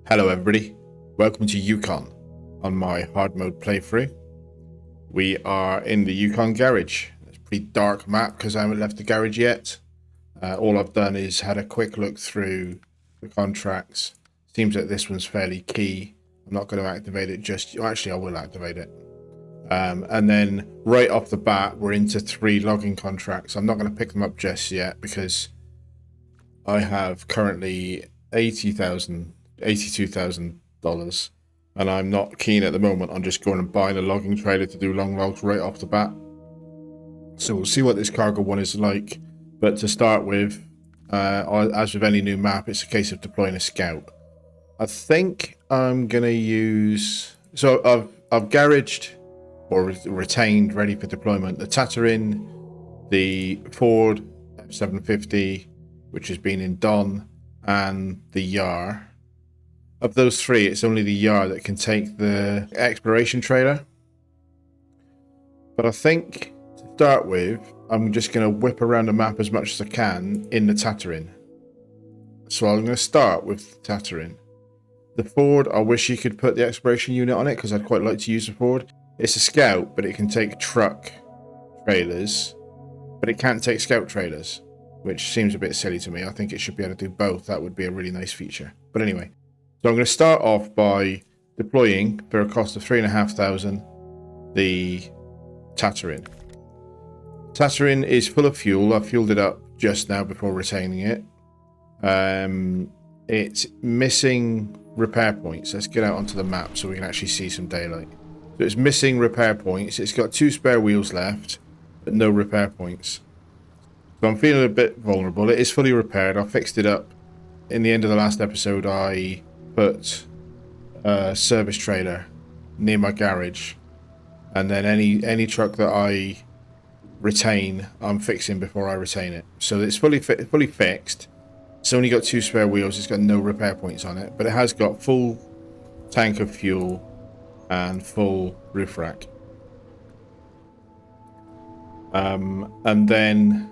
Hello everybody, welcome to Yukon on my hard mode playthrough. We are in the Yukon garage. It's a pretty dark map because I haven't left the garage yet. All I've done is had a quick look through the contracts. Seems that this one's fairly key. I'm not going to activate it just, actually I will activate it. And then right off the bat we're into 3 logging contracts. I'm not going to pick them up just yet because I have currently $82,000 and I'm not keen at the moment on just going and buying a logging trailer to do long logs right off the bat. So we'll see what this cargo one is like, but to start with, as with any new map, it's a case of deploying a scout. I think I'm gonna use, so I've garaged or retained ready for deployment the Tatterin, the Ford F750, which has been in Don, and the Yar. Of those 3, it's only the Yar that can take the exploration trailer. But I think to start with, I'm just going to whip around the map as much as I can in the Tatterin. So I'm going to start with the Tatterin. The Ford, I wish you could put the exploration unit on it because I'd quite like to use the Ford. It's a scout, but it can take truck trailers, but it can't take scout trailers, which seems a bit silly to me. I think it should be able to do both. That would be a really nice feature. But anyway, so I'm going to start off by deploying, for a cost of $3,500, the Tatterin. Tatterin is full of fuel. I fueled it up just now before retaining it. It's missing repair points. Let's get out onto the map so we can actually see some daylight. So it's missing repair points. It's got 2 spare wheels left, but no repair points. So I'm feeling a bit vulnerable. It is fully repaired. I fixed it up. In the end of the last episode, I put a service trailer near my garage, and then any truck that I retain, I'm fixing before I retain it. So it's fully fixed. It's only got 2 spare wheels. It's got no repair points on it, but it has got full tank of fuel and full roof rack. And then,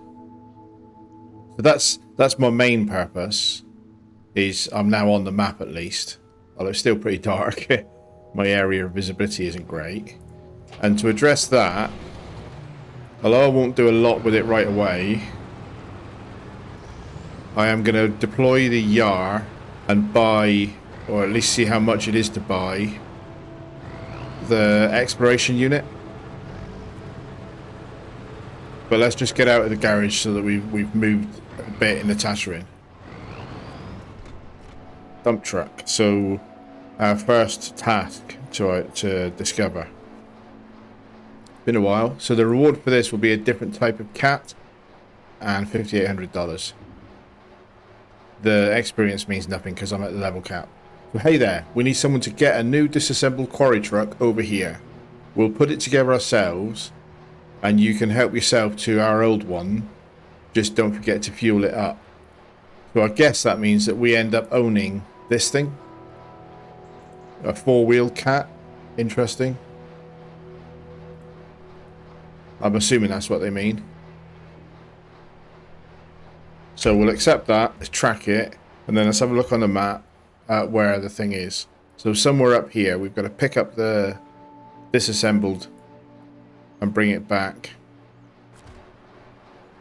so that's my main purpose. Is I'm now on the map at least, although it's still pretty dark. My area of visibility isn't great. And to address that, although I won't do a lot with it right away, I am going to deploy the Yar and buy, or at least see how much it is to buy, the exploration unit. But let's just get out of the garage so that we've moved a bit in the Tatterin. Dump truck. So our first task to discover. Been a while. So the reward for this will be a different type of cat and $5,800. The experience means nothing because I'm at the level cap. So hey there, we need someone to get a new disassembled quarry truck over here. We'll put it together ourselves, and you can help yourself to our old one. Just don't forget to fuel it up. So I guess that means that we end up owning this thing. A 4-wheeled cat. Interesting. I'm assuming that's what they mean. So we'll accept that, let's track it, and then let's have a look on the map at where the thing is. So somewhere up here, we've got to pick up the disassembled and bring it back.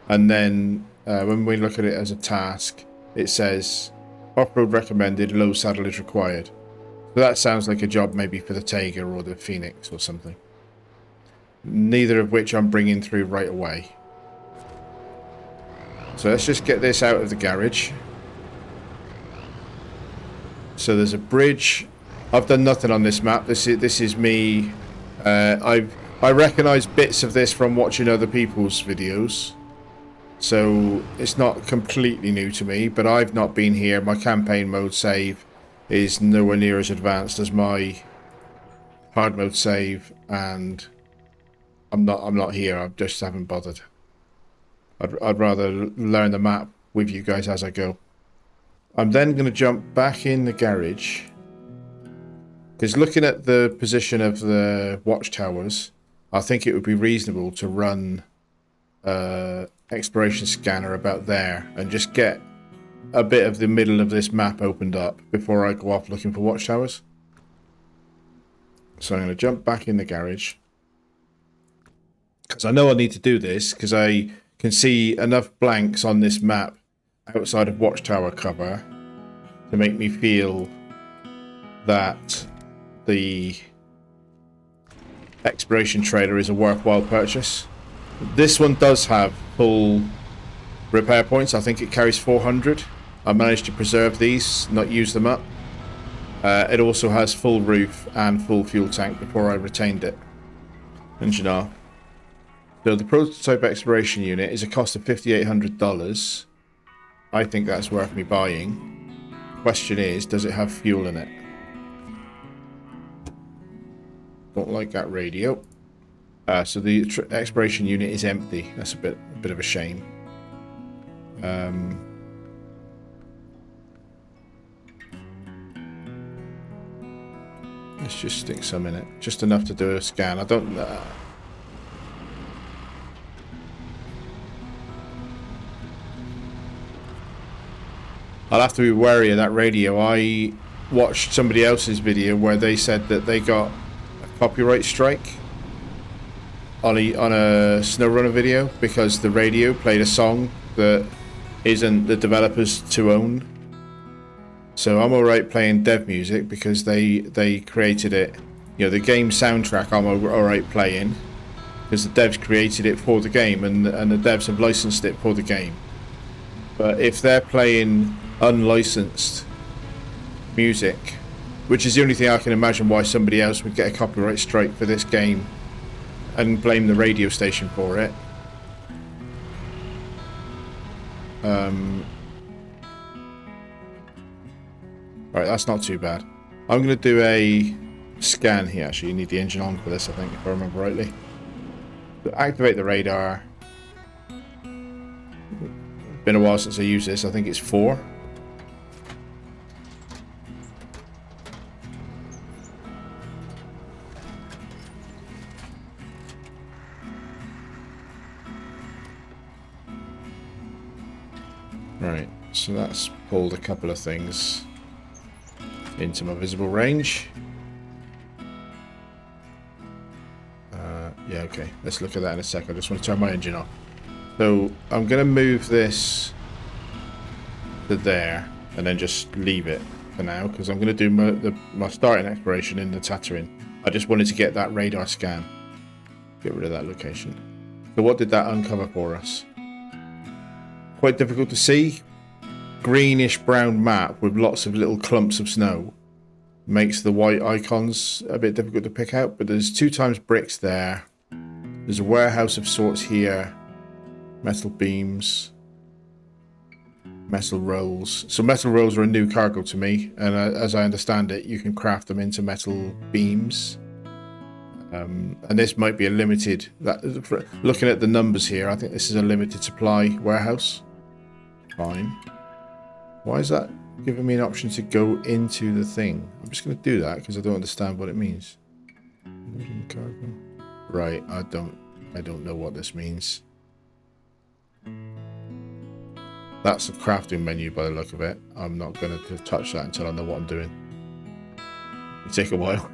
And then when we look at it as a task, it says off-road recommended, low saddle is required. So that sounds like a job maybe for the Tiger or the Phoenix or something. Neither of which I'm bringing through right away. So let's just get this out of the garage. So there's a bridge. I've done nothing on this map. This is me. I recognise bits of this from watching other people's videos. So it's not completely new to me, but I've not been here. My campaign mode save is nowhere near as advanced as my hard mode save, and I'm not here. I just haven't bothered. I'd rather learn the map with you guys as I go. I'm then going to jump back in the garage, because looking at the position of the watchtowers, I think it would be reasonable to run exploration scanner about there and just get a bit of the middle of this map opened up before I go off looking for watchtowers. So I'm going to jump back in the garage. Because I know I need to do this, because I can see enough blanks on this map outside of watchtower cover to make me feel that the exploration trailer is a worthwhile purchase. This one does have full repair points. I think it carries 400. I managed to preserve these, not use them up. It also has full roof and full fuel tank before I retained it. Engine off. So the prototype exploration unit is a cost of $5,800. I think that's worth me buying. Question is, does it have fuel in it? Don't like that radio. So the exploration unit is empty. That's a bit of a shame. Let's just stick some in it. Just enough to do a scan. I don't... I'll have to be wary of that radio. I watched somebody else's video where they said that they got a copyright strike on a SnowRunner video because the radio played a song that isn't the developers to own. So I'm alright playing dev music because they created it. You know, the game soundtrack I'm alright playing because the devs created it for the game and the devs have licensed it for the game. But if they're playing unlicensed music, which is the only thing I can imagine why somebody else would get a copyright strike for this game and blame the radio station for it. Right, that's not too bad. I'm going to do a scan here. Actually, you need the engine on for this, I think, if I remember rightly. So activate the radar. Been a while since I used this. I think it's 4. Right, so that's pulled a couple of things into my visible range. Yeah, okay. Let's look at that in a sec. I just want to turn my engine off. So I'm going to move this to there and then just leave it for now because I'm going to do my starting exploration in the Tatooine. I just wanted to get that radar scan. Get rid of that location. So what did that uncover for us? Quite difficult to see. Greenish brown map with lots of little clumps of snow makes the white icons a bit difficult to pick out, but there's 2 times bricks there. There's a warehouse of sorts here. Metal beams. Metal rolls. So metal rolls are a new cargo to me, and as I understand it, you can craft them into metal beams. And this might be a limited... looking at the numbers here, I think this is a limited supply warehouse. Fine. Why is that giving me an option to go into the thing? I'm just going to do that because I don't understand what it means. Right, I don't know what this means. That's a crafting menu by the look of it. I'm not going to touch that until I know what I'm doing. It'll take a while.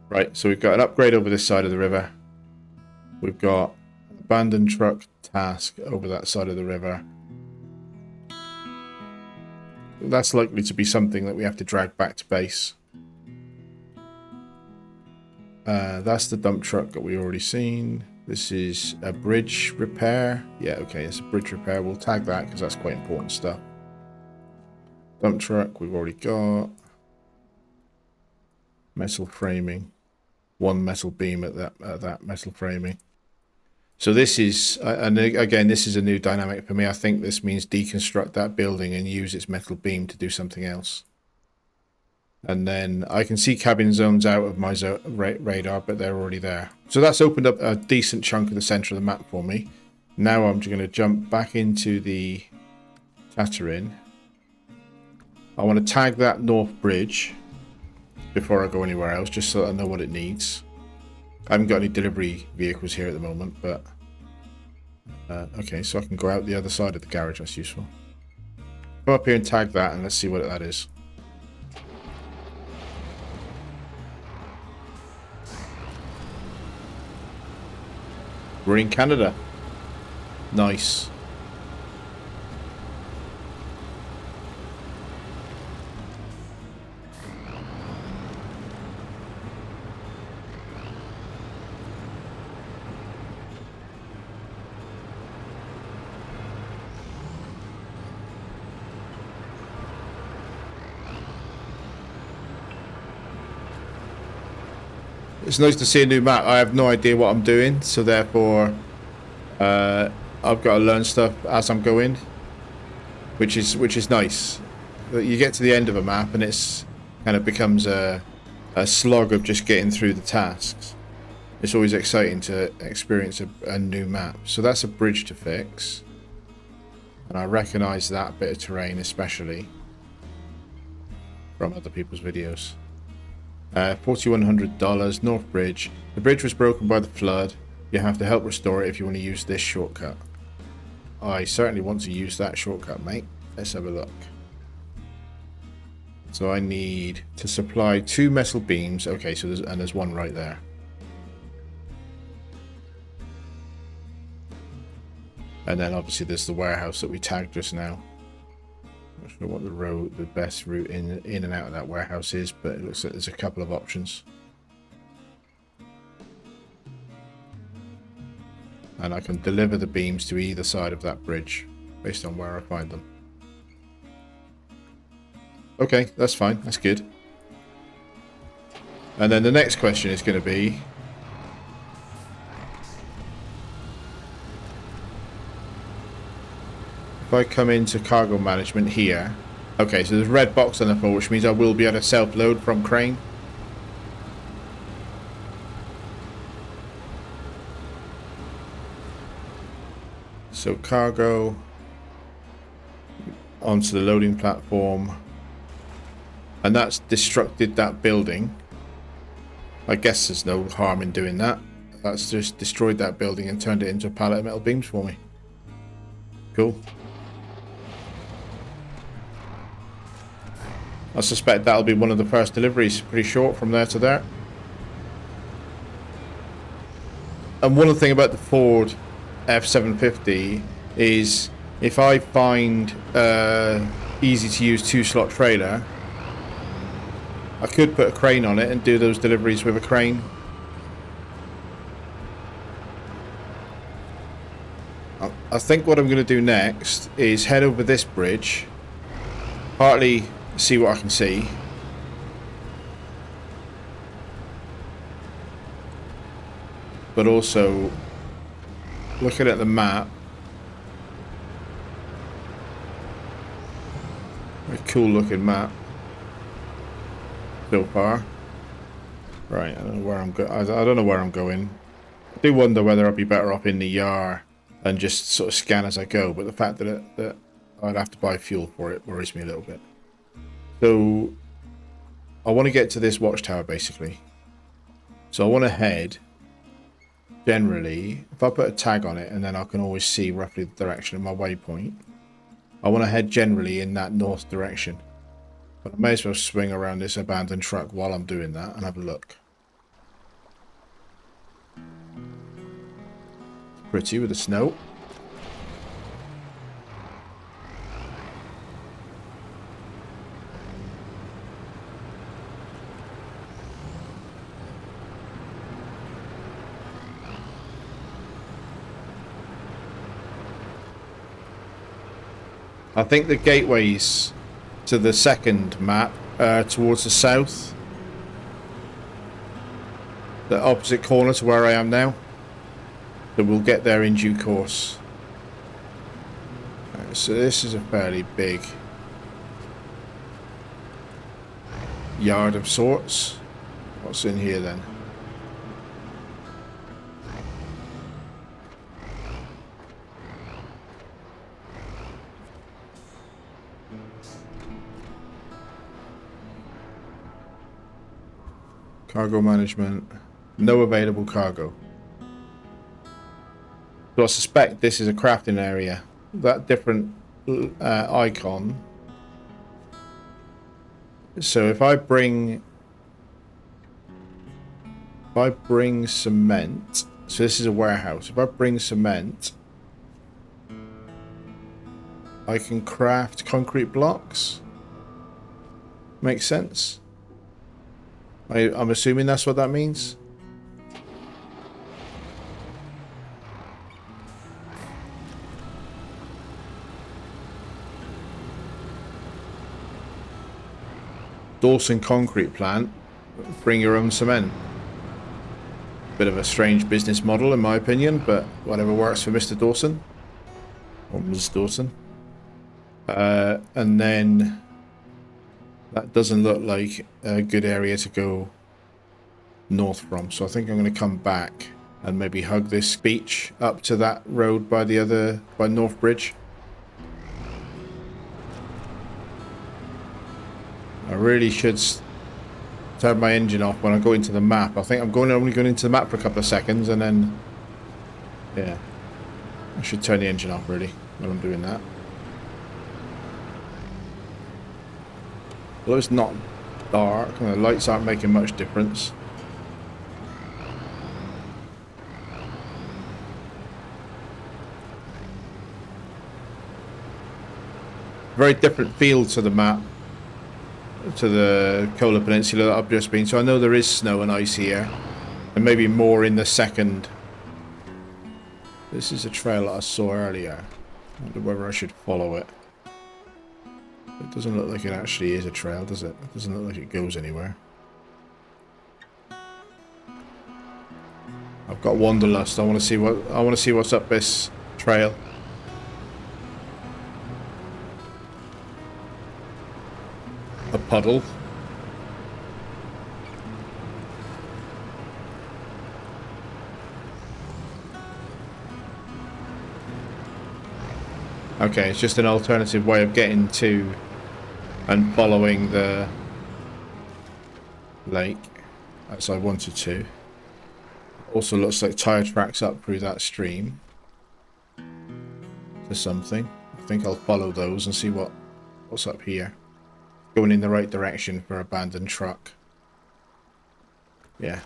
Right, so we've got an upgrade over this side of the river. We've got an abandoned truck task over that side of the river. That's likely to be something that we have to drag back to base. That's the dump truck that we already seen. This is a bridge repair. Yeah, okay, it's a bridge repair. We'll tag that because that's quite important stuff. Dump truck, we've already got. Metal framing. 1 metal beam at that metal framing. So this is, and again, this is a new dynamic for me. I think this means deconstruct that building and use its metal beam to do something else. And then I can see cabin zones out of my radar, but they're already there. So that's opened up a decent chunk of the center of the map for me. Now I'm just going to jump back into the Tatooine. I want to tag that north bridge before I go anywhere else, just so that I know what it needs. I haven't got any delivery vehicles here at the moment, but okay, so I can go out the other side of the garage. That's useful. Come up here and tag that, and let's see what that is. We're in Canada. Nice. It's nice to see a new map. I have no idea what I'm doing, so therefore I've got to learn stuff as I'm going, which is nice. You get to the end of a map and it's kind of becomes a slog of just getting through the tasks. It's always exciting to experience a new map. So that's a bridge to fix, and I recognise that bit of terrain especially from other people's videos. $4,100, North Bridge. The bridge was broken by the flood. You have to help restore it if you want to use this shortcut. I certainly want to use that shortcut, mate. Let's have a look. So I need to supply 2 metal beams. Okay, so there's one right there. And then obviously there's the warehouse that we tagged just now. Not sure what the best route in and out of that warehouse is, but it looks like there's a couple of options. And I can deliver the beams to either side of that bridge based on where I find them. Okay, that's fine, that's good. And then the next question is going to be, if I come into cargo management here, okay, so there's a red box on the floor, which means I will be able to self-load from crane. So cargo onto the loading platform, and that's destructed that building. I guess there's no harm in doing that. That's just destroyed that building and turned it into a pallet of metal beams for me. Cool. I suspect that'll be one of the first deliveries, pretty short from there to there. And one thing about the Ford F750 is if I find easy to use 2-slot trailer, I could put a crane on it and do those deliveries with a crane. I think what I'm going to do next is head over this bridge, partly see what I can see, but also looking at the map, a cool looking map so far. Right, I don't know where I'm going. I don't know where I'm going. I do wonder whether I'd be better off in the yard and just sort of scan as I go, but the fact that I'd have to buy fuel for it worries me a little bit. So I want to get to this watchtower basically. So I want to head generally, if I put a tag on it and then I can always see roughly the direction of my waypoint, I want to head generally in that north direction. But I may as well swing around this abandoned truck while I'm doing that and have a look. Pretty with the snow. I think the gateways to the second map towards the south, the opposite corner to where I am now, so we'll get there in due course. Right, so this is a fairly big yard of sorts. What's in here then? Cargo management. No available cargo. So I suspect this is a crafting area. That different icon So if I bring cement, so this is a warehouse. If I bring cement, I can craft concrete blocks. Makes sense. I'm assuming that's what that means. Dawson concrete plant, bring your own cement. Bit of a strange business model in my opinion, but whatever works for Mr. Dawson. Or Ms. Dawson. And then that doesn't look like a good area to go north from, so I think I'm going to come back and maybe hug this beach up to that road by North Bridge. I really should turn my engine off when I go into the map. I think I'm only going into the map for a couple of seconds, and then yeah, I should turn the engine off really when I'm doing that. Although it's not dark and the lights aren't making much difference. Very different feel to the map, to the Kola Peninsula that I've just been. So I know there is snow and ice here, and maybe more in the second. This is a trail that I saw earlier. I wonder whether I should follow it. It doesn't look like it actually is a trail, does it? It doesn't look like it goes anywhere. I've got wanderlust. I want to see what's up this trail. A puddle. Okay, it's just an alternative way of getting to and following the lake, as I wanted to. Also looks like tire tracks up through that stream to something. I think I'll follow those and see what's up here. Going in the right direction for abandoned truck. Yeah.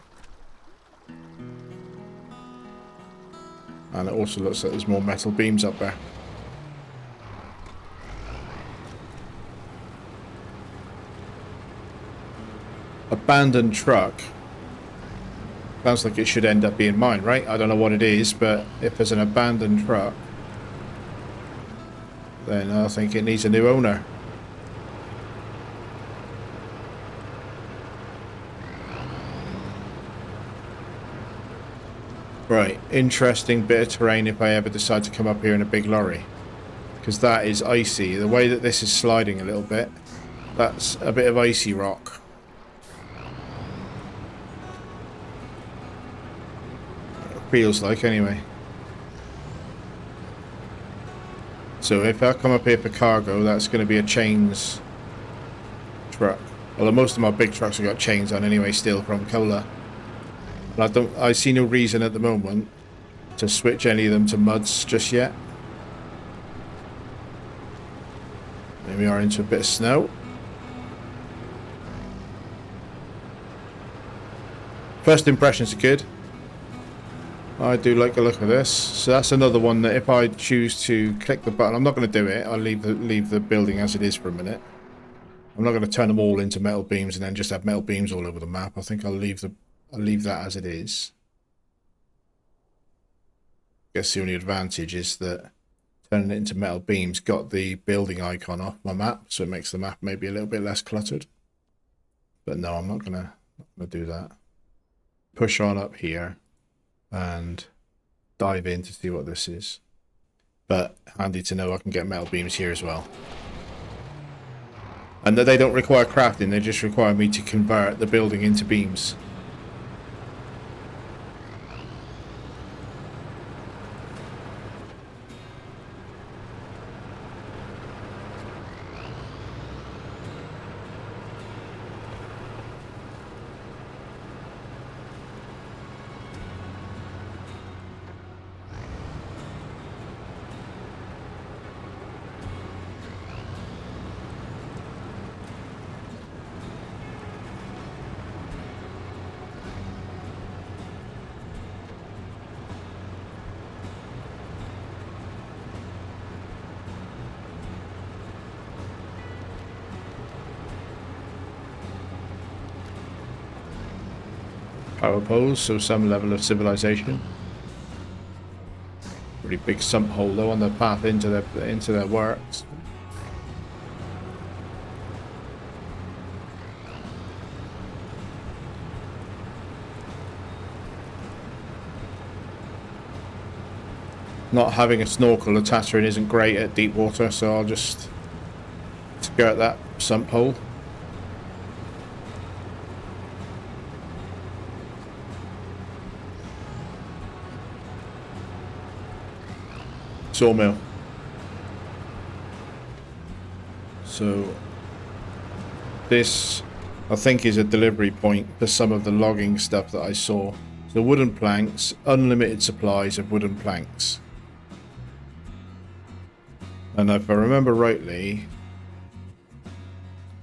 And it also looks like there's more metal beams up there. Abandoned truck. Sounds like it should end up being mine, right? I don't know what it is, but if there's an abandoned truck, then I think it needs a new owner. Right, interesting bit of terrain if I ever decide to come up here in a big lorry. Because that is icy. The way that this is sliding a little bit, that's a bit of icy rock. It feels like, anyway. So if I come up here for cargo, that's going to be a chains truck. Although most of my big trucks have got chains on anyway, still from Kola. I see no reason at the moment to switch any of them to muds just yet. There we are into a bit of snow. First impressions are good. I do like the look of this. So that's another one that if I choose to click the button, I'm not going to do it. I'll leave the building as it is for a minute. I'm not going to turn them all into metal beams and then just have metal beams all over the map. I think I'll leave that as it is. I guess the only advantage is that turning it into metal beams got the building icon off my map, so it makes the map maybe a little bit less cluttered. But no, I'm not gonna do that. Push on up here and dive in to see what this is. But handy to know I can get metal beams here as well. And that they don't require crafting, they just require me to convert the building into beams. power poles, so some level of civilization. Pretty big sump hole though on the path into their works. Not having a snorkel, the Tatterin isn't great at deep water, so I'll just skirt that sump hole. Sawmill. So this, I think, is a delivery point for some of the logging stuff that I saw. So wooden planks, unlimited supplies of wooden planks. And if I remember rightly,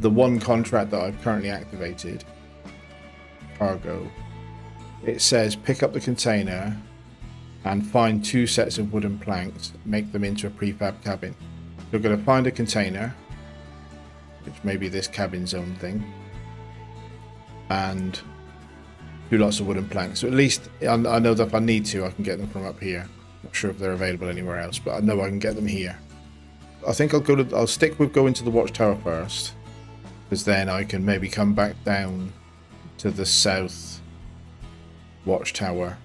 the one contract that I've currently activated, cargo, it says pick up the container and find 2 sets of wooden planks, make them into a prefab cabin. You're going to find a container, which may be this cabin zone thing, and 2 lots of wooden planks. So at least I know that if I need to, I can get them from up here. Not sure if they're available anywhere else, but I know I can get them here. I think I'll stick with going to the watchtower first, because then I can maybe come back down to the south watchtower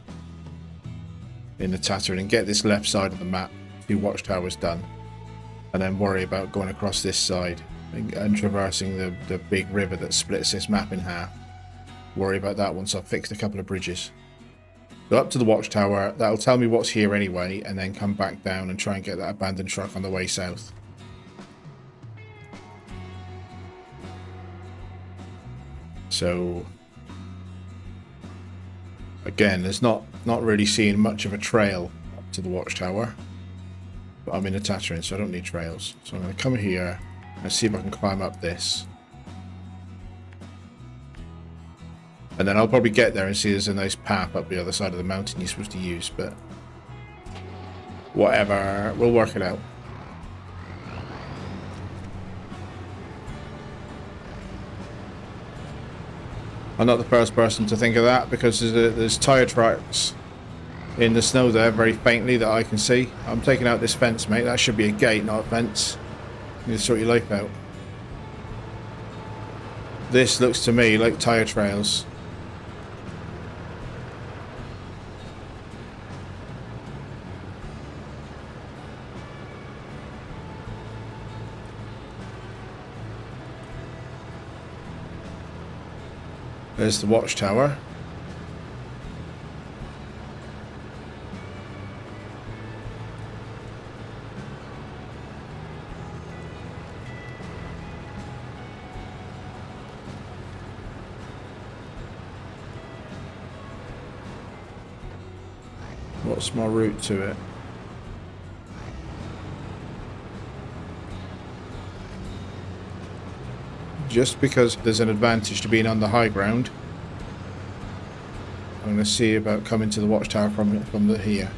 in the Tatterin and get this left side of the map, 2 watchtowers done, and then worry about going across this side and traversing the big river that splits this map in half. Worry about that once I've fixed a couple of bridges. So up to the watchtower, that'll tell me what's here anyway, and then come back down and try and get that abandoned truck on the way south. So again, there's not really seeing much of a trail up to the watchtower, but I'm in a Tatterin, so I don't need trails. So I'm going to come here and see if I can climb up this. And then I'll probably get there and see there's a nice path up the other side of the mountain you're supposed to use, but whatever, we'll work it out. I'm not the first person to think of that, because there's tyre tracks in the snow there very faintly that I can see. I'm taking out this fence, mate. That should be a gate, not a fence. You need to sort your life out. This looks to me like tyre trails. There's the watchtower. What's my route to it? Just because there's an advantage to being on the high ground, I'm going to see about coming to the watchtower from the here.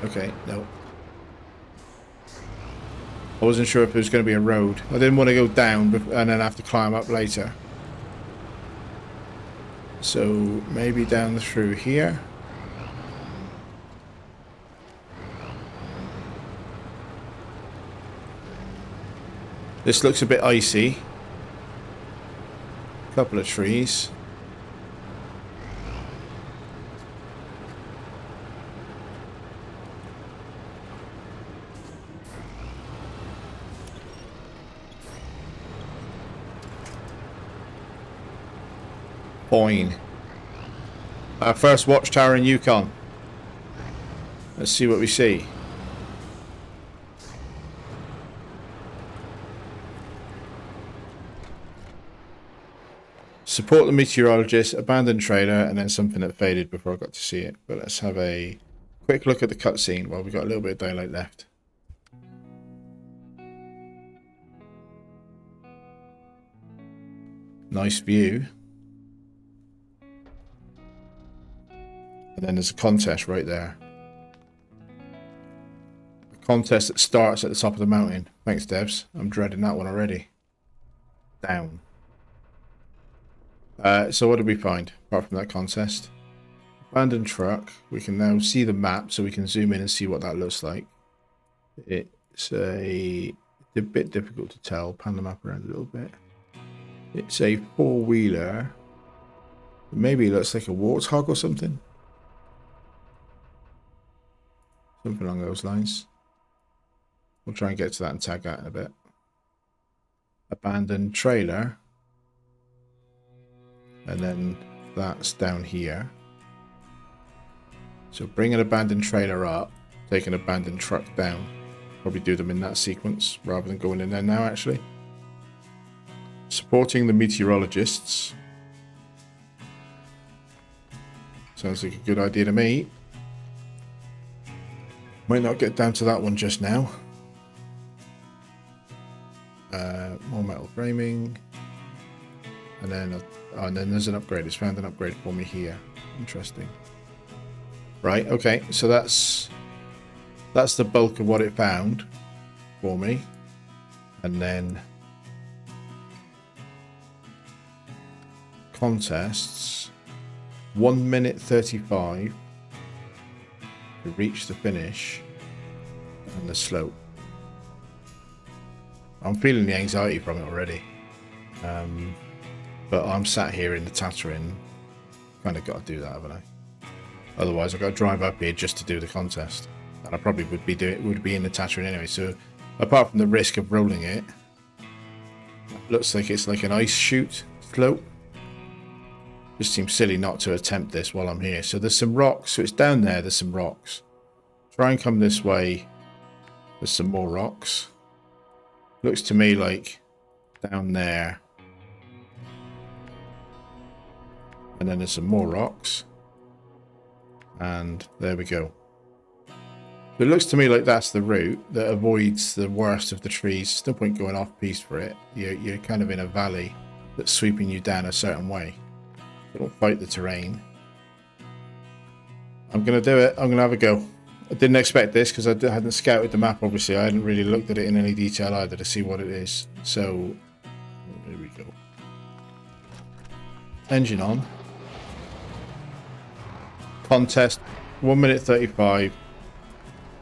Okay, no. I wasn't sure if it was going to be a road. I didn't want to go down and then have to climb up later. So maybe down through here. This looks a bit icy. Couple of trees. Fine. Our first watchtower in Yukon. Let's see what we see. Support the meteorologist, abandoned trailer, and then something that faded before I got to see it. But let's have a quick look at the cutscene while we've got a little bit of daylight left. Nice view. And then there's a contest right there. A contest that starts at the top of the mountain. Thanks, devs. I'm dreading that one already. Down. So what did we find apart from that contest? Abandoned truck. We can now see the map, so we can zoom in and see what that looks like. It's a bit difficult to tell. Pan the map around a little bit. It's a four-wheeler. Maybe it looks like a warthog or something. Something along those lines. We'll try and get to that and tag that in a bit. Abandoned trailer. And then that's down here. So bring an abandoned trailer up, take an abandoned truck down. Probably do them in that sequence rather than going in there now, actually. Supporting the meteorologists. Sounds like a good idea to me. Might not get down to that one just now. More metal framing. And then there's an upgrade. It's found an upgrade for me here. Interesting. Right, okay, so that's the bulk of what it found for me. And then contests, 1 minute 35 to reach the finish and the slope. I'm feeling the anxiety from it already. But I'm sat here in the Tatterin. Kind of got to do that, haven't I? Otherwise, I've got to drive up here just to do the contest, and I probably would be in the Tatterin anyway. So, apart from the risk of rolling it, looks like it's like an ice chute slope. Just seems silly not to attempt this while I'm here. So there's some rocks. So it's down there. There's some rocks. Try and come this way. There's some more rocks. Looks to me like down there. And then there's some more rocks. And there we go. It looks to me like that's the route that avoids the worst of the trees. There's no point going off piste for it. You're kind of in a valley that's sweeping you down a certain way. Don't fight the terrain. I'm going to do it. I'm going to have a go. I didn't expect this because I hadn't scouted the map, obviously. I hadn't really looked at it in any detail either to see what it is. So, here we go. Engine on. Contest, 1 minute 35.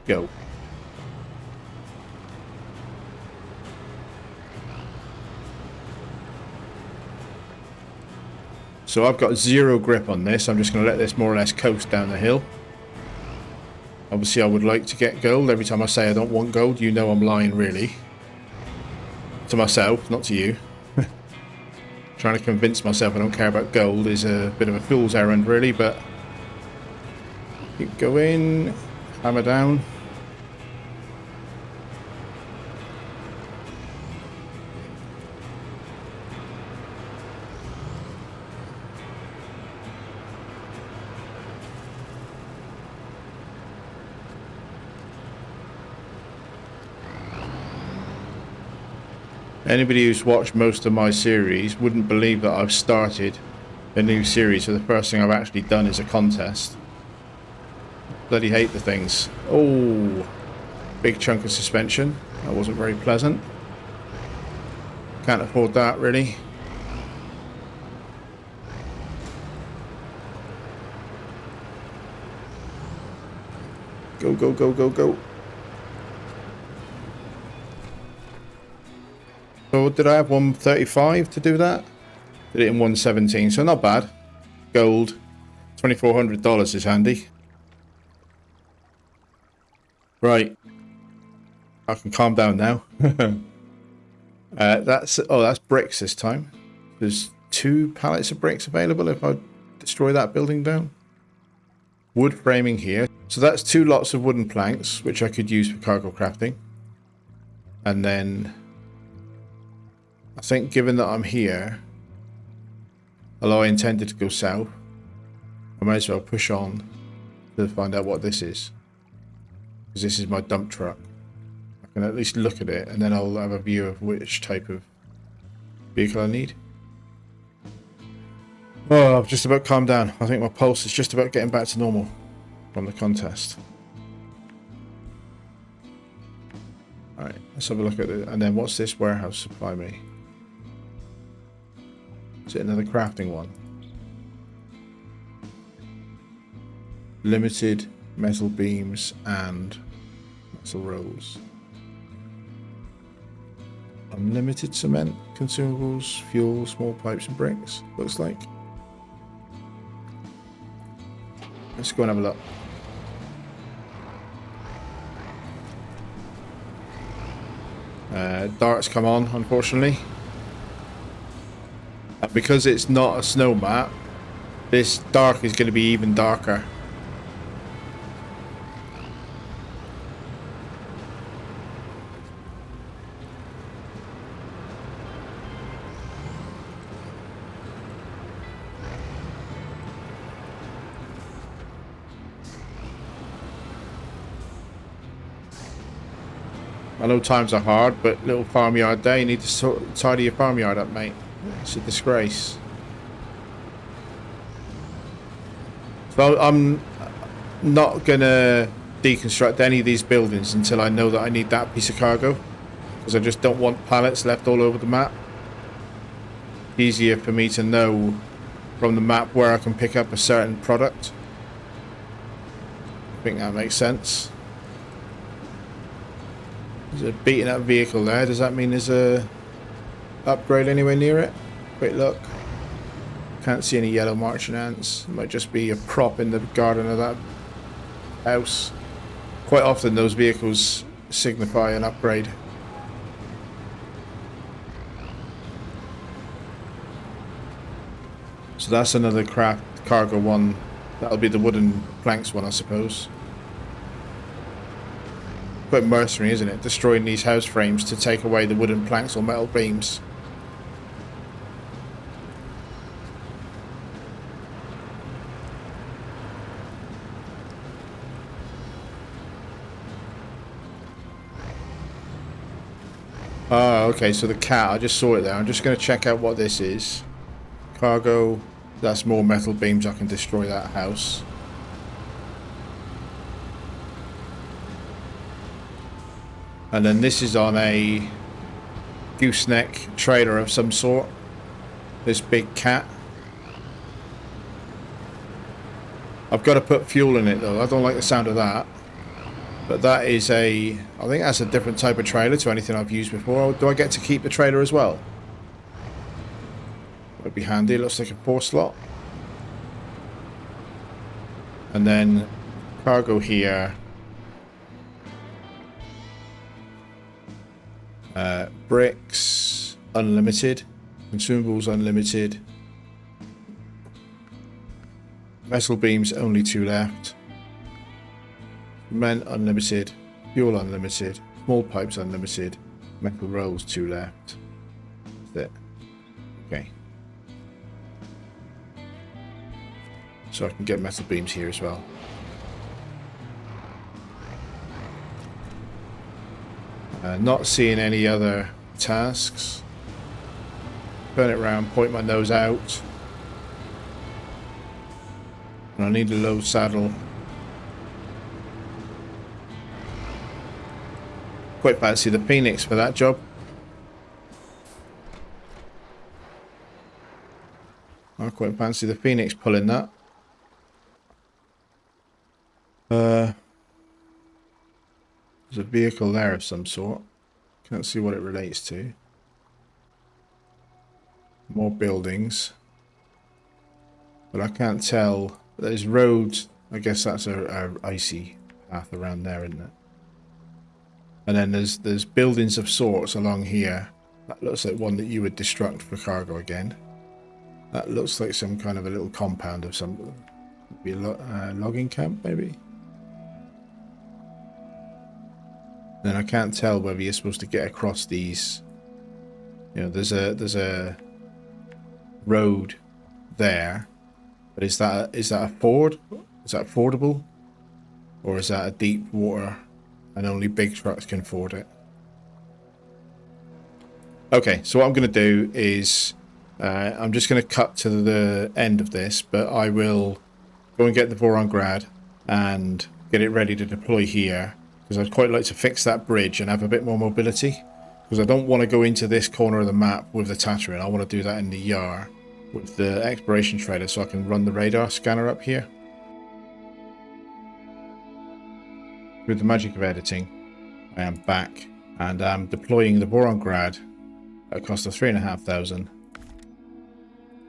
Go. So I've got zero grip on this. I'm just going to let this more or less coast down the hill. Obviously, I would like to get gold. Every time I say I don't want gold, you know I'm lying, really. To myself, not to you. Trying to convince myself I don't care about gold is a bit of a fool's errand, really, but... Keep going. Hammer down. Anybody who's watched most of my series wouldn't believe that I've started a new series, so the first thing I've actually done is a contest. Bloody hate the things. Oh, big chunk of suspension. That wasn't very pleasant. Can't afford that, really. Go, go, go, go, go. So did I have 135 to do that? Did it in 117, so not bad. Gold. $2,400 is handy. Right. I can calm down now. That's bricks this time. There's 2 pallets of bricks available if I destroy that building down. Wood framing here. So that's 2 lots of wooden planks, which I could use for cargo crafting. And then I think given that I'm here, although I intended to go south, I might as well push on to find out what this is. Because this is my dump truck. I can at least look at it and then I'll have a view of which type of vehicle I need. Oh, I've just about calmed down. I think my pulse is just about getting back to normal from the contest. Alright, let's have a look at it. And then what's this warehouse supply me? Is it another crafting one? Limited metal beams and metal rolls. Unlimited cement, consumables, fuel, small pipes and bricks, looks like. Let's go and have a look. Dark's come on, unfortunately. And because it's not a snow map, this dark is going to be even darker. I know times are hard, but little farmyard day, you need to tidy your farmyard up, mate. It's a disgrace. So I'm not gonna deconstruct any of these buildings until I know that I need that piece of cargo, because I just don't want pallets left all over the map. Easier for me to know from the map where I can pick up a certain product. I think that makes sense. There's a beaten up vehicle there. Does that mean there's a upgrade anywhere near it? Quick look. Can't see any yellow marching ants. It might just be a prop in the garden of that house. Quite often those vehicles signify an upgrade. So that's another cargo one. That'll be the wooden planks one, I suppose. Quite mercenary, isn't it? Destroying these house frames to take away the wooden planks or metal beams. Oh, okay, so the cat, I just saw it there. I'm just going to check out what this is. Cargo, that's more metal beams. I can destroy that house. And then this is on a gooseneck trailer of some sort. This big cat. I've got to put fuel in it though. I don't like the sound of that. But that is I think that's a different type of trailer to anything I've used before. Do I get to keep the trailer as well? That'd be handy. It looks like a 4-slot. And then cargo here. Bricks unlimited, consumables unlimited, metal beams only 2 left, cement unlimited, fuel unlimited, small pipes unlimited, metal rolls 2 left. That's it. Okay. So I can get metal beams here as well. Not seeing any other tasks. Turn it around, point my nose out. And I need a low saddle. Quite fancy the Phoenix for that job. I quite fancy the Phoenix pulling that. There's a vehicle there of some sort. Can't see what it relates to. More buildings. But I can't tell. There's roads. I guess that's a icy path around there, isn't it? And then there's buildings of sorts along here. That looks like one that you would destruct for cargo again. That looks like some kind of a little compound of some... Maybe a logging camp, maybe? Then I can't tell whether you're supposed to get across these. You know, there's a road there, but is that a ford? Is that fordable, or is that a deep water and only big trucks can ford it? Okay, so what I'm going to do is I'm just going to cut to the end of this, but I will go and get the Vorongrad and get it ready to deploy here. Because I'd quite like to fix that bridge and have a bit more mobility. Because I don't want to go into this corner of the map with the Tatterin. I want to do that in the Yar. with the exploration trailer so I can run the radar scanner up here. With the magic of editing, I am back and I'm deploying the boron grad at a cost of 3,500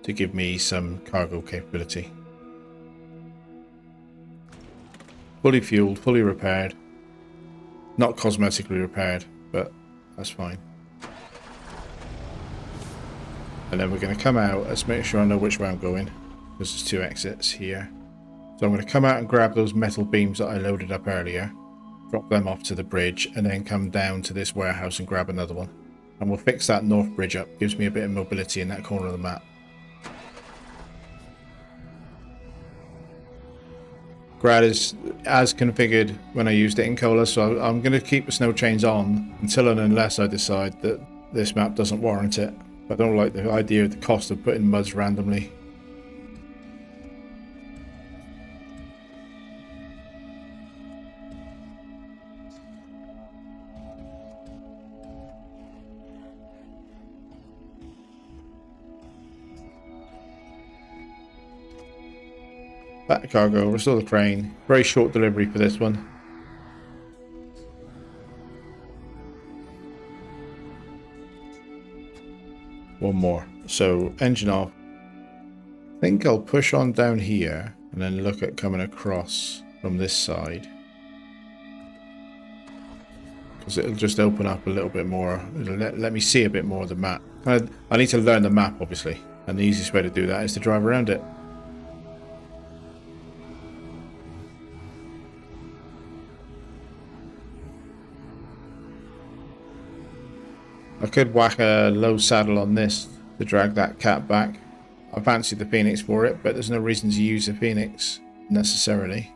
to give me some cargo capability. Fully fueled, fully repaired. Not cosmetically repaired, but that's fine. And then we're going to come out. Let's make sure I know which way I'm going, because there's 2 exits here. So I'm going to come out and grab those metal beams that I loaded up earlier, drop them off to the bridge, and then come down to this warehouse and grab another one. And we'll fix that north bridge up. Gives me a bit of mobility in that corner of the map. Grad is as configured when I used it in Cola, so I'm going to keep the snow chains on until and unless I decide that this map doesn't warrant it. I don't like the idea of the cost of putting muds randomly. Back to cargo, restore the crane. Very short delivery for this one. One more. So, engine off. I think I'll push on down here and then look at coming across from this side. Because it'll just open up a little bit more. It'll let me see a bit more of the map. I need to learn the map, obviously. And the easiest way to do that is to drive around it. I could whack a low saddle on this to drag that cat back. I fancy the Phoenix for it, but there's no reason to use the Phoenix necessarily.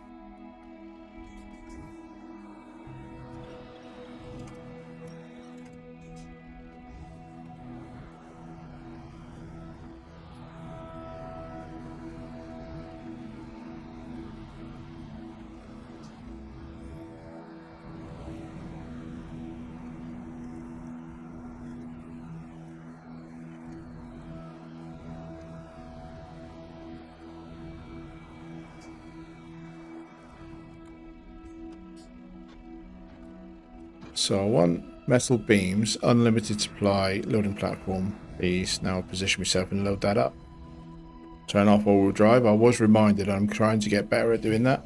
So I want metal beams, unlimited supply, loading platform, please. Now I'll position myself and load that up. Turn off all-wheel drive. I was reminded I'm trying to get better at doing that.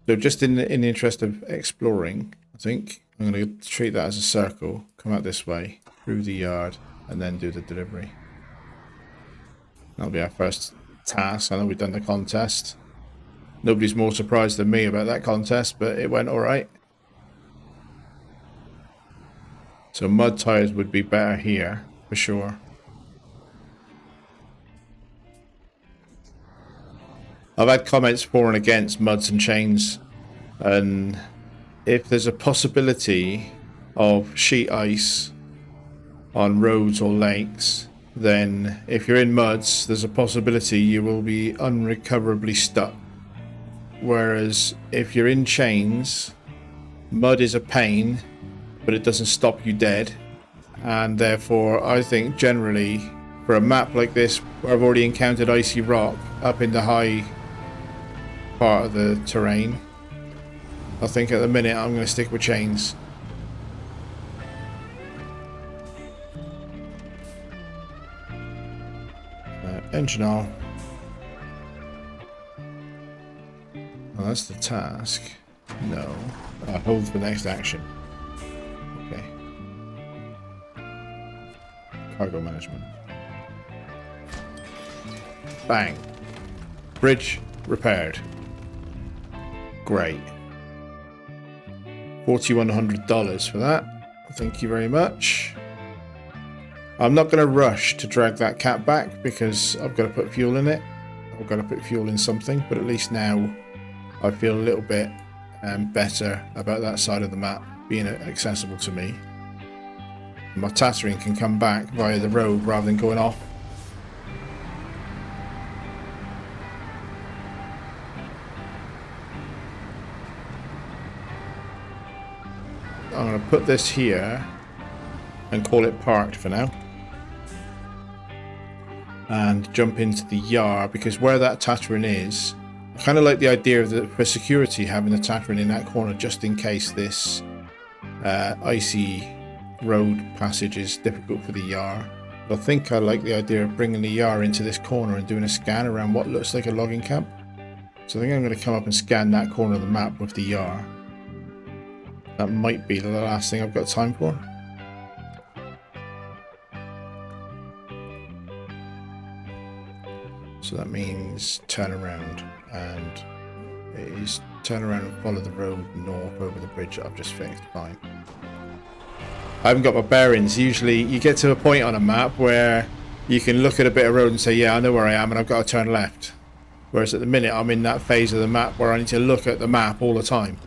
So just in the interest of exploring, I think I'm going to treat that as a circle, come out this way, through the yard, and then do the delivery. That'll be our first task. I know we've done the contest. Nobody's more surprised than me about that contest, but it went alright. So mud tires would be better here, for sure. I've had comments for and against muds and chains, and if there's a possibility of sheet ice on roads or lakes, then if you're in muds, there's a possibility you will be unrecoverably stuck. Whereas if you're in chains, mud is a pain, but it doesn't stop you dead. And therefore, I think generally, for a map like this, where I've already encountered icy rock up in the high part of the terrain, I think at the minute I'm going to stick with chains. Engine off. Oh, that's the task. No. Hold for the next action. Okay. Cargo management. Bang. Bridge repaired. Great. $4,100 for that. Thank you very much. I'm not going to rush to drag that cat back because I've got to put fuel in it. I've got to put fuel in something, but at least now I feel a little bit better about that side of the map being accessible to me. My Tatooine can come back via the road rather than going off. I'm going to put this here and call it parked for now. And jump into the yard, because where that Tatterin is, I kind of like the idea of for security having the Tatterin in that corner just in case this icy road passage is difficult for the Yar. But I think I like the idea of bringing the Yar into this corner and doing a scan around what looks like a logging camp. So I think I'm going to come up and scan that corner of the map with the Yar. That might be the last thing I've got time for. So that means turn around, and it is turn around and follow the road north over the bridge that I've just fixed. Fine. I haven't got my bearings. Usually you get to a point on a map where you can look at a bit of road and say, yeah, I know where I am and I've got to turn left. Whereas at the minute I'm in that phase of the map where I need to look at the map all the time.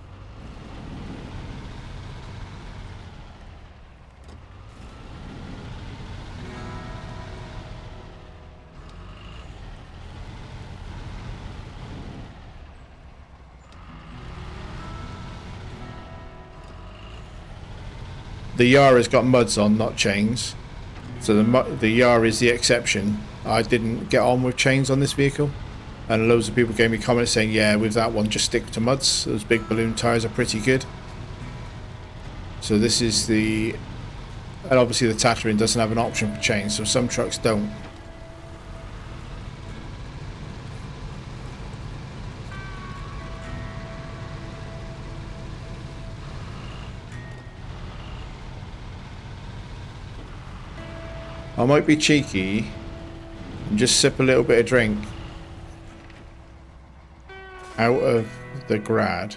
The Yar has got muds on, not chains. So the Yar is the exception. I didn't get on with chains on this vehicle. And loads of people gave me comments saying, yeah, with that one, just stick to muds. Those big balloon tyres are pretty good. So this is the... And obviously the Tatterin doesn't have an option for chains, so some trucks don't. I might be cheeky and just sip a little bit of drink out of the grad.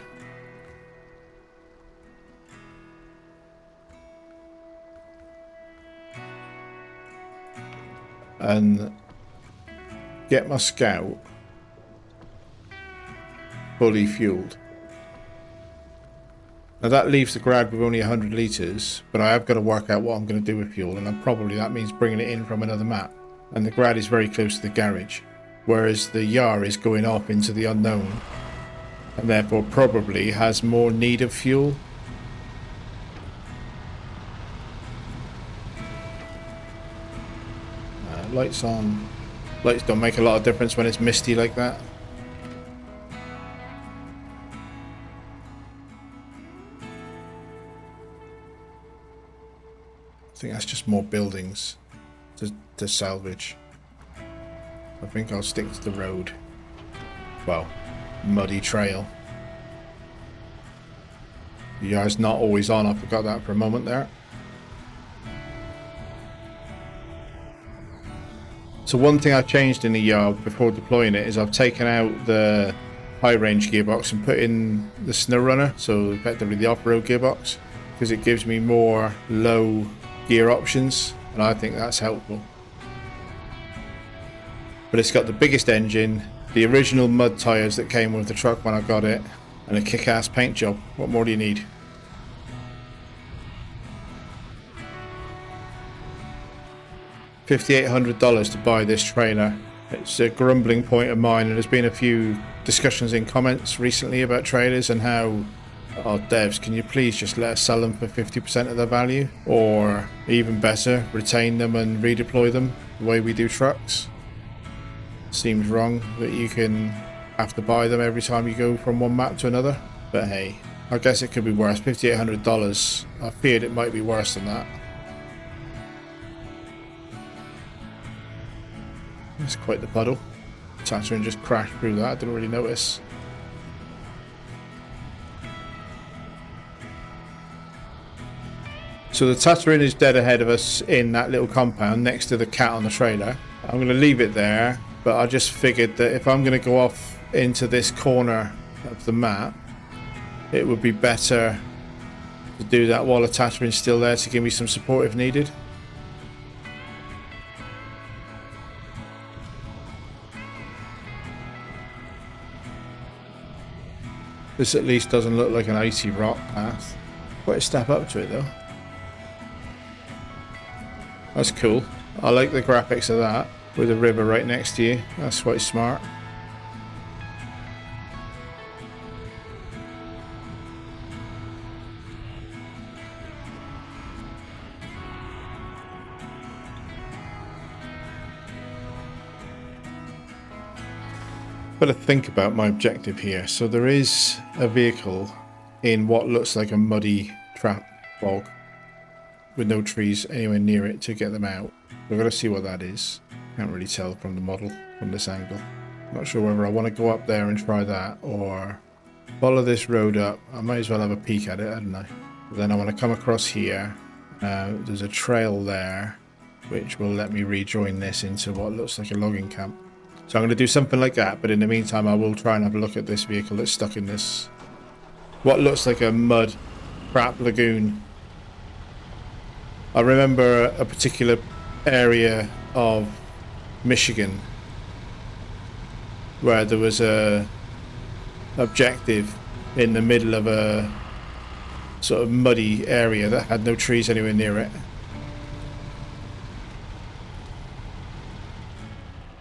And get my Scout fully fueled. Now that leaves the grad with only 100 litres, but I have got to work out what I'm going to do with fuel, and that means bringing it in from another map. And the grad is very close to the garage, whereas the Yar is going off into the unknown, and therefore probably has more need of fuel. Lights on. Lights don't make a lot of difference when it's misty like that. I think that's just more buildings to salvage. I think I'll stick to the road. Well, muddy trail. The Yar's not always on, I forgot that for a moment there. So one thing I changed in the Yar before deploying it is I've taken out the high range gearbox and put in the SnowRunner, so effectively the off-road gearbox, because it gives me more low gear options, and I think that's helpful. But it's got the biggest engine, the original mud tyres that came with the truck when I got it, and a kick-ass paint job. What more do you need? $5,800 to buy this trailer. It's a grumbling point of mine, and there's been a few discussions in comments recently about trailers and how, oh devs, can you please just let us sell them for 50% of their value, or even better, retain them and redeploy them the way we do trucks. Seems wrong that you can have to buy them every time you go from one map to another, but hey, I guess it could be worse. $5,800. I feared it might be worse than that. It's quite the puddle. Tatterin just crashed through that, I didn't really notice. So the Tatterin is dead ahead of us in that little compound next to the cat on the trailer. I'm going to leave it there, but I just figured that if I'm going to go off into this corner of the map, it would be better to do that while the Tatterin's still there to give me some support if needed. This at least doesn't look like an icy rock path. Quite a step up to it though. That's cool. I like the graphics of that, with a river right next to you. That's quite smart. Got to think about my objective here. So there is a vehicle in what looks like a muddy trap bog with no trees anywhere near it to get them out. We've got to see what that is. Can't really tell from the model from this angle. Not sure whether I want to go up there and try that or follow this road up. I might as well have a peek at it, hadn't I? But then I want to come across here. There's a trail there which will let me rejoin this into what looks like a logging camp. So I'm going to do something like that, but in the meantime I will try and have a look at this vehicle that's stuck in this what looks like a mud crap lagoon. I remember a particular area of Michigan where there was a objective in the middle of a sort of muddy area that had no trees anywhere near it.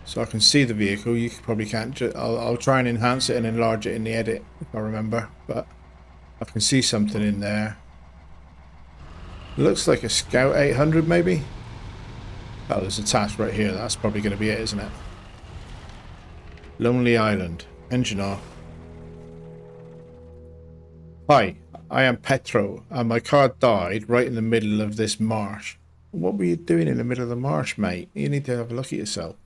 So I can see the vehicle. You probably can't. I'll try and enhance it and enlarge it in the edit if I remember, but I can see something in there. It looks like a Scout 800 maybe. Oh, there's a task right here. That's probably going to be it, isn't it? Lonely Island. Engine off. Hi, I am Petro, and my car died right in the middle of this marsh. What were you doing in the middle of the marsh, mate? You need to have a look at yourself.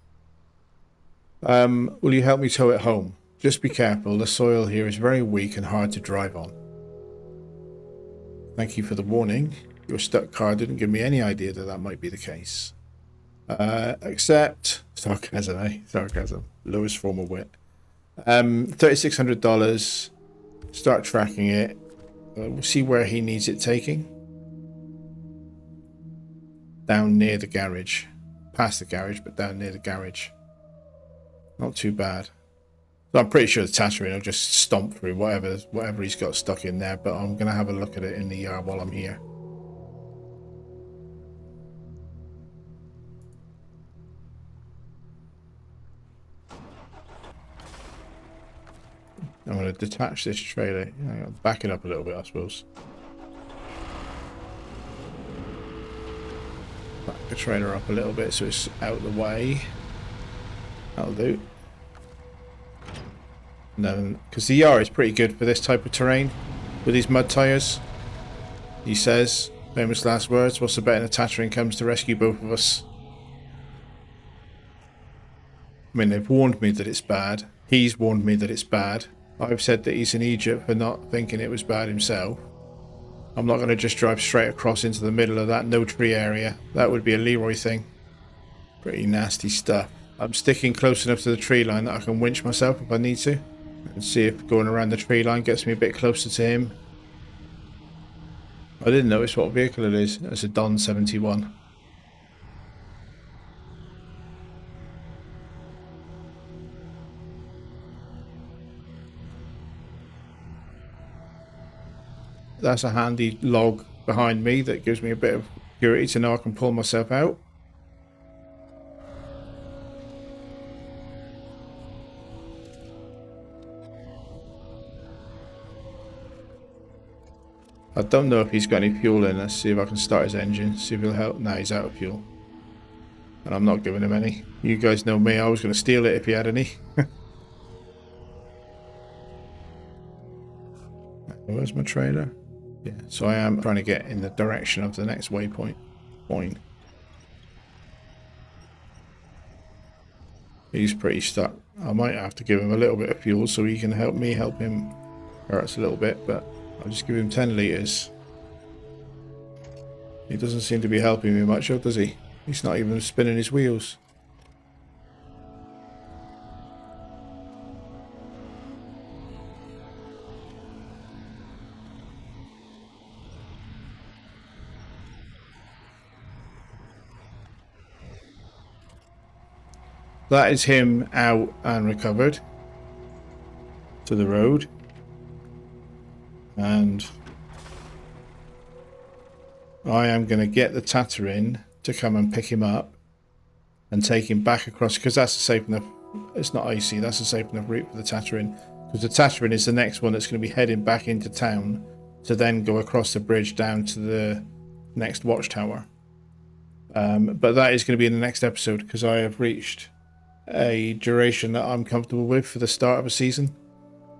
Will you help me tow it home? Just be careful. The soil here is very weak and hard to drive on. Thank you for the warning. Your stuck car didn't give me any idea that that might be the case. Accept. Sarcasm, eh? Sarcasm. Lowest form of wit. $3,600. Start tracking it. We'll see where he needs it taking. Down near the garage. Past the garage, but down near the garage. Not too bad. So I'm pretty sure the Tatooine will just stomp through whatever he's got stuck in there, but I'm going to have a look at it in the yard while I'm here. I'm going to detach this trailer. Back it up a little bit, I suppose. Back the trailer up a little bit so it's out of the way. That'll do. And then, because the yard is pretty good for this type of terrain with these mud tyres. He says, famous last words, what's the bet in a Tatooine comes to rescue both of us? I mean, they've warned me that it's bad. He's warned me that it's bad. I've said that he's an idiot for not thinking it was bad himself. I'm not going to just drive straight across into the middle of that no tree area. That would be a Leroy thing. Pretty nasty stuff. I'm sticking close enough to the tree line that I can winch myself if I need to. And see if going around the tree line gets me a bit closer to him. I didn't notice what vehicle it is. It's a Don 71. That's a handy log behind me that gives me a bit of security to know I can pull myself out. I don't know if he's got any fuel in. Let's see if I can start his engine, see if he'll help. Nah, he's out of fuel. And I'm not giving him any. You guys know me, I was going to steal it if he had any. Where's my trailer? Yeah, so I am trying to get in the direction of the next waypoint. He's pretty stuck. I might have to give him a little bit of fuel so he can help me help him. Hurts a little bit, but I'll just give him 10 litres. He doesn't seem to be helping me much, does he? He's not even spinning his wheels. That is him out and recovered to the road. And I am going to get the Tatooine to come and pick him up and take him back across, because that's a safe enough, it's not icy, that's a safe enough route for the Tatooine, because the Tatooine is the next one that's going to be heading back into town to then go across the bridge down to the next watchtower. But that is going to be in the next episode, because I have reached a duration that I'm comfortable with for the start of a season.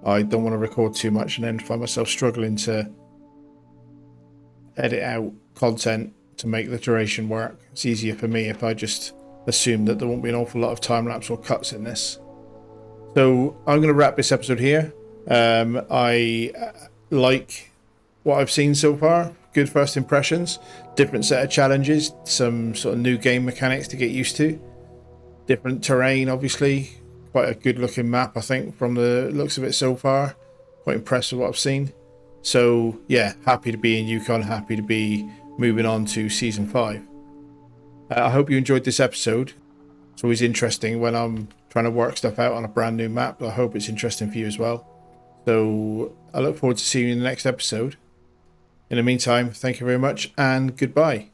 I don't want to record too much and then find myself struggling to edit out content to make the duration work. It's easier for me if I just assume that there won't be an awful lot of time lapse or cuts in this. So I'm going to wrap this episode here. I like what I've seen so far. Good first impressions, different set of challenges, some sort of new game mechanics to get used to, different terrain, obviously. Quite a good looking map, I think, from the looks of it so far. Quite impressed with what I've seen. So yeah, happy to be in Yukon, happy to be moving on to season 5. I hope you enjoyed this episode. It's always interesting when I'm trying to work stuff out on a brand new map. I hope it's interesting for you as well. So I look forward to seeing you in the next episode. In the meantime, thank you very much and goodbye.